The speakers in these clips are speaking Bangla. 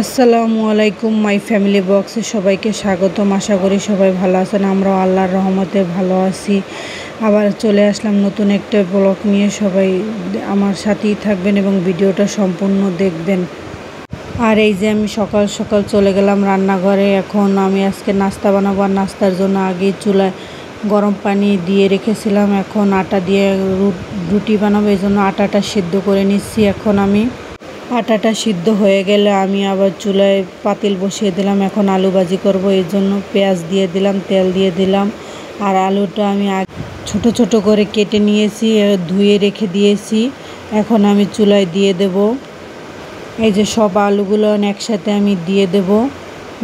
আসসালামু আলাইকুম মাই ফ্যামিলি বক্সে সবাইকে স্বাগতম। আশা করি সবাই ভালো আছেন। আমরাও আল্লাহর রহমতে ভালো আছি। আবার চলে আসলাম নতুন একটা ব্লগ নিয়ে। সবাই আমার সাথেই থাকবেন এবং ভিডিওটা সম্পূর্ণ দেখবেন। আর এই যে আমি সকাল সকাল চলে গেলাম রান্নাঘরে। এখন আমি আজকে নাস্তা বানাবো। আর নাস্তার জন্য আগেই চুলায় গরম পানি দিয়ে রেখেছিলাম। এখন আটা দিয়ে রুটি বানাবো, এই জন্য আটাটা সিদ্ধ করে নিচ্ছি। এখন আমি আটাটা সিদ্ধ হয়ে গেলে আমি আবার চুলায় পাতিল বসিয়ে দিলাম। এখন আলু ভাজি করব, এই জন্য পেঁয়াজ দিয়ে দিলাম, তেল দিয়ে দিলাম। আর আলুটা আমি ছোট ছোট করে কেটে নিয়েছি, ধুয়ে রেখে দিয়েছি। এখন আমি চুলায় দিয়ে দেব। এই যে সব আলুগুলো একসাথে আমি দিয়ে দেব।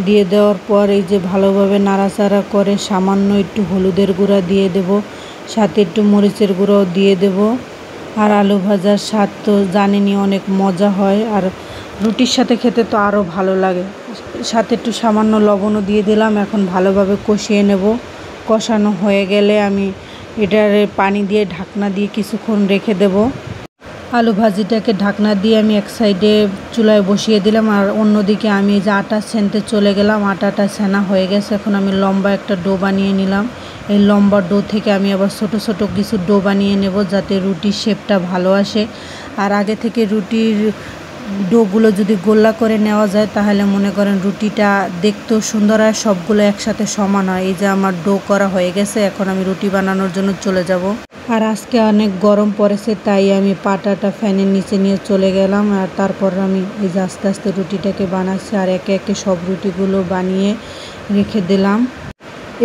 দিয়ে দেওয়ার পর এই যে ভালোভাবে নাড়াচাড়া করে সামান্য একটু হলুদের গুঁড়া দিয়ে দেব, সাথে একটু মরিচের গুঁড়াও দিয়ে দেব। আর আলু ভাজার স্বাদ তো জানেনই, অনেক মজা হয়। আর রুটির সাথে খেতে তো আরও ভালো লাগে। সাথে একটু সামান্য লবণও দিয়ে দিলাম। এখন ভালোভাবে কষিয়ে নেব। কষানো হয়ে গেলে আমি এটার পানি দিয়ে ঢাকনা দিয়ে কিছুক্ষণ রেখে দেব। আলু ভাজিটাকে ঢাকনা দিয়ে আমি এক সাইডে চুলায় বসিয়ে দিলাম। আর অন্যদিকে আমি যে আটা ছেনতে চলে গেলাম। আটাটা ছেনা হয়ে গেছে। এখন আমি লম্বা একটা ডো বানিয়ে নিলাম। এই লম্বা ডো থেকে আমি আবার ছোট ছোট কিছু ডো বানিয়ে নেব, যাতে রুটির শেপটা ভালো আসে। আর আগে থেকে রুটির ডোগুলো যদি গোল্লা করে নেওয়া যায়, তাহলে মনে করেন রুটিটা দেখতেও সুন্দর হয়, সবগুলো একসাথে সমান হয়। এই যে আমার ডো করা হয়ে গেছে। এখন আমি রুটি বানানোর জন্য চলে যাব। আর আজকে অনেক গরম পড়েছে, তাই আমি পাটাটা ফ্যানের নিচে নিয়ে চলে গেলাম। আর তারপর আমি এই যে আস্তে আস্তে রুটিটাকে বানাচ্ছি। আর একে একে সব রুটিগুলো বানিয়ে রেখে দিলাম।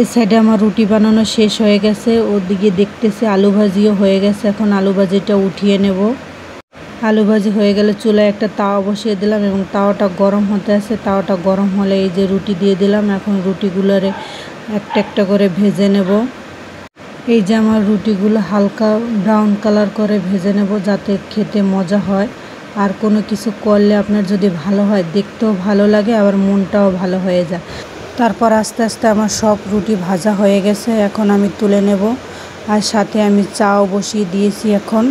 এই সাইডে আমার রুটি বানানো শেষ হয়ে গেছে। ওদিকে দেখতেছি আলু ভাজিও হয়ে গেছে। এখন আলু ভাজিটা উঠিয়ে নেব। আলু ভাজি হয়ে গেলে চুলায় একটা তাওয়া বসিয়ে দিলাম এবং তাওয়াটা গরম হতে আছে। তাওয়াটা গরম হলে এই যে রুটি দিয়ে দিলাম। এখন রুটিগুলোরে একটা একটা করে ভেজে নেব। এই যে আমার রুটিগুলো হালকা ব্রাউন কালার করে ভেজে নেব, যাতে খেতে মজা হয়। আর কোনো কিছু করলে আপনার যদি ভালো হয়, দেখতেও ভালো লাগে, আবার মনটাও ভালো হয়ে যায়। তারপর আস্তে আস্তে আমার সব রুটি ভাজা হয়ে গেছে। এখন আমি তুলে নেব। আর সাথে আমি চাও বসিয়ে দিয়েছি এখন।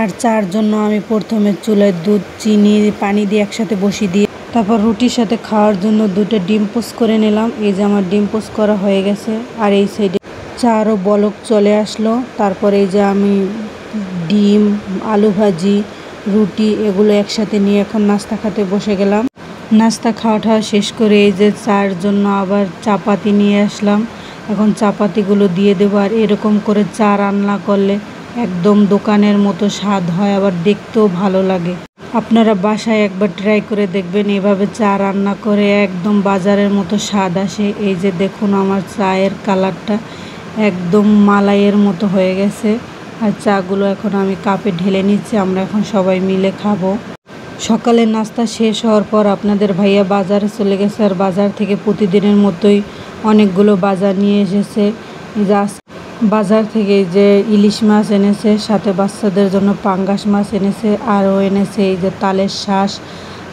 আর চার জন্য আমি প্রথমে চুলায় দুধ, চিনি, পানি দিয়ে একসাথে বসিয়ে দিয়ে তারপর রুটির সাথে খাওয়ার জন্য দুটো ডিম পোস্ট করে নিলাম। এই যে আমার ডিম পোস্ট করা হয়ে গেছে। আর এই সাইডে চারও বলক চলে আসলো। তারপরে এই যে আমি ডিম, আলু ভাজি, রুটি এগুলো একসাথে নিয়ে এখন নাস্তা খেতে বসে গেলাম। নাস্তা খাওয়াটা শেষ করে এই যে চার জন্য আবার চাপাতি নিয়ে আসলাম। এখন চাপাতিগুলো দিয়ে দেবো। আর এরকম করে চা রান্না করলে একদম দোকানের মতো স্বাদ হয়, আবার দেখতেও ভালো লাগে। আপনারা বাসায় একবার ট্রাই করে দেখবেন, এভাবে চা রান্না করে একদম বাজারের মতো স্বাদ আসে। এই যে দেখুন আমার চায়ের কালারটা একদম মালাইয়ের মতো হয়ে গেছে। আর চাগুলো এখন আমি কাপে ঢেলে নিচ্ছি। আমরা এখন সবাই মিলে খাবো। সকালের নাস্তা শেষ হওয়ার পর আপনাদের ভাইয়া বাজারে চলে গেছে। আর বাজার থেকে প্রতিদিনের মতোই অনেকগুলো বাজার নিয়ে এসেছে। বাজার থেকে যে ইলিশ মাছ এনেছে, সাথে বাচ্চাদের জন্য পাঙ্গাস মাছ এনেছে, আরও এনেছে এই যে তালের শাঁস।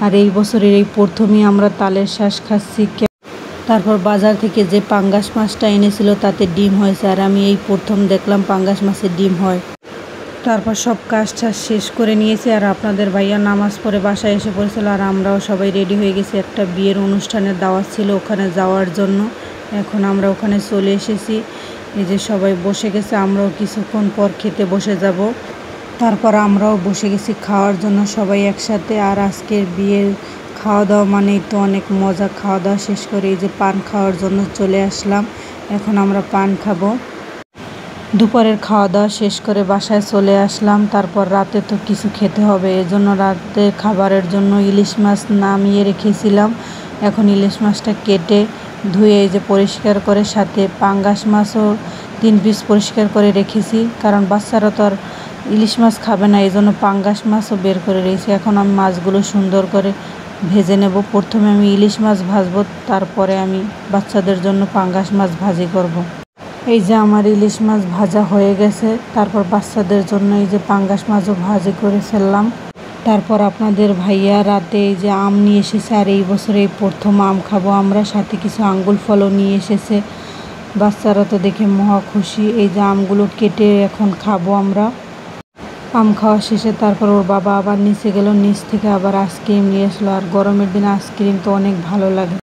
আর এই বছরের এই প্রথমেই আমরা তালের শাঁস খাচ্ছি। তারপর বাজার থেকে যে পাঙ্গাস মাছটা এনেছিল তাতে ডিম হয়েছে। আর আমি এই প্রথম দেখলাম পাঙ্গাস মাছের ডিম হয়। তারপর সব কাজটা শেষ করে নিয়েছি। আর আপনাদের ভাইয়া নামাজ পড়ে বাসায় এসে পড়েছিল। আর আমরাও সবাই রেডি হয়ে গেছি, একটা বিয়ের অনুষ্ঠানের দাওয়াত ছিল ওখানে যাওয়ার জন্য। এখন আমরা ওখানে চলে এসেছি। এই যে সবাই বসে গেছে, আমরাও কিছুক্ষণ পর খেতে বসে যাব। তারপর আমরাও বসে গেছি খাওয়ার জন্য সবাই একসাথে। আর আজকের বিয়ের খাওয়া দাওয়া মানেই তো অনেক মজা। খাওয়া দাওয়া শেষ করে এই যে পান খাওয়ার জন্য চলে আসলাম। এখন আমরা পান খাবো। দুপুরের খাওয়া দাওয়া শেষ করে বাসায় চলে আসলাম। তারপর রাতে তো কিছু খেতে হবে, এজন্য রাতে খাবারের জন্য ইলিশ মাছ নামিয়ে রেখেছিলাম। এখন ইলিশ মাছটা কেটে ধুয়ে এই যে পরিষ্কার করে, সাথে পাঙ্গাস মাছও 3 পিস পরিষ্কার করে রেখেছি, কারণ বাচ্চারা তো আর ইলিশ মাছ খাবে না, এই জন্য পাঙ্গাস মাছও বের করে রেখেছি। এখন আমি মাছগুলো সুন্দর করে ভেজে নেব। প্রথমে আমি ইলিশ মাছ ভাজবো, তারপরে আমি বাচ্চাদের জন্য পাঙ্গাস মাছ ভাজি করব। এই যে আমার ইলিশ মাছ ভাজা হয়ে গেছে। তারপর বাচ্চাদের জন্য এই যে পাঙ্গাস মাছও ভাজি করে ফেললাম। তারপর আপনাদের ভাইয়া রাতে এই যে আম নিয়ে এসেছে। আর এই বছর এই প্রথম আম খাবো আমরা, সাথে কিছু আঙ্গুল ফলও নিয়ে এসেছে। বাচ্চারা তো দেখে মহা খুশি। এই যে আমগুলো কেটে এখন খাবো আমরা। আম খাওয়া শেষে তারপর ওর বাবা আবার নিচে গেল, নিচ থেকে আবার আইসক্রিম নিয়ে আসলো। আর গরমের দিনে আইসক্রিম তো অনেক ভালো লাগে।